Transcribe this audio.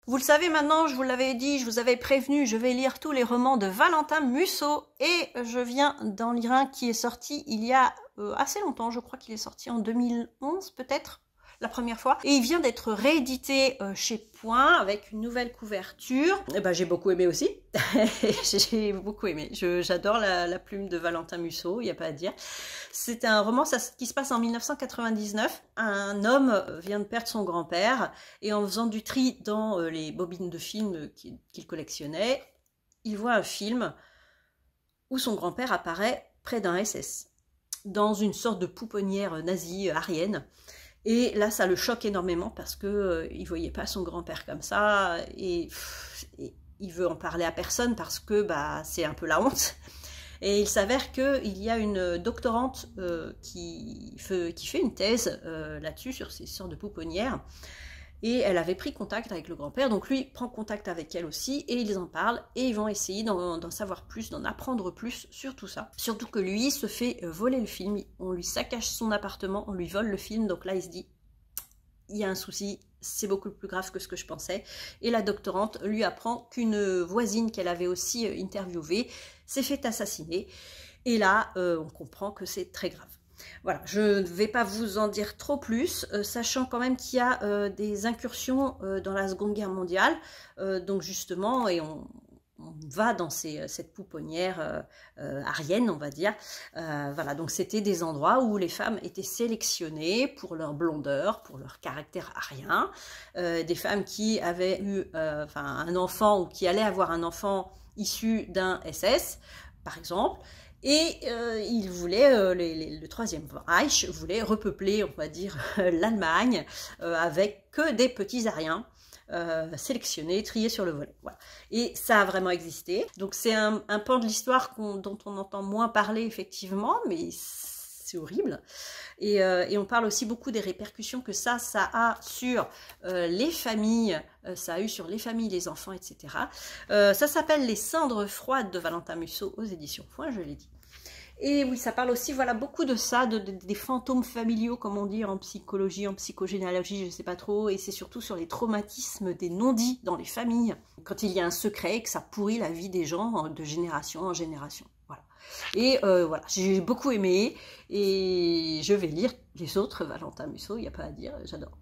Vous le savez maintenant, je vous l'avais dit, je vous avais prévenu, je vais lire tous les romans de Valentin Musso et je viens d'en lire un qui est sorti il y a assez longtemps, je crois qu'il est sorti en 2011 peut-être, la première fois. Et il vient d'être réédité chez Point avec une nouvelle couverture. Et ben, j'ai beaucoup aimé aussi, j'ai beaucoup aimé, j'adore la plume de Valentin Musso, il n'y a pas à dire. C'est un roman qui se passe en 1999. Un homme vient de perdre son grand-père et en faisant du tri dans les bobines de films qu'il collectionnait, il voit un film où son grand-père apparaît près d'un SS, dans une sorte de pouponnière nazie aryenne. Et là, ça le choque énormément parce que il voyait pas son grand-père comme ça et il veut en parler à personne parce que bah c'est un peu la honte. Et il s'avère qu'il y a une doctorante qui fait une thèse là-dessus, sur ces sortes de pouponnières. Et elle avait pris contact avec le grand-père, donc lui prend contact avec elle aussi, et ils en parlent, et ils vont essayer d'en savoir plus, d'en apprendre plus sur tout ça. Surtout que lui se fait voler le film, on lui saccage son appartement, on lui vole le film, donc là il se dit, il y a un souci, c'est beaucoup plus grave que ce que je pensais. Et la doctorante lui apprend qu'une voisine qu'elle avait aussi interviewée s'est fait assassiner. Et là, on comprend que c'est très grave. Voilà, je ne vais pas vous en dire trop plus, sachant quand même qu'il y a des incursions dans la Seconde Guerre mondiale. Donc justement, et on va dans cette pouponnière aryenne, on va dire. Voilà, donc c'était des endroits où les femmes étaient sélectionnées pour leur blondeur, pour leur caractère aryen. Des femmes qui avaient eu un enfant ou qui allaient avoir un enfant issu d'un SS, par exemple. Et il voulait, le Troisième Reich voulait repeupler, on va dire, l'Allemagne avec que des petits Aryens sélectionnés, triés sur le volet. Voilà. Et ça a vraiment existé. Donc c'est un pan de l'histoire dont on entend moins parler effectivement, mais c'est horrible. Et on parle aussi beaucoup des répercussions que ça a sur les familles, ça a eu sur les familles, les enfants, etc. Ça s'appelle Les Cendres froides de Valentin Musso aux éditions Point, je l'ai dit. Et oui, ça parle aussi, voilà, beaucoup de ça, des fantômes familiaux, comme on dit en psychologie, en psychogénéalogie, je ne sais pas trop, et c'est surtout sur les traumatismes des non-dits dans les familles, quand il y a un secret et que ça pourrit la vie des gens de génération en génération. Voilà. Et voilà, j'ai beaucoup aimé, et je vais lire les autres Valentin Musso, il n'y a pas à dire, j'adore.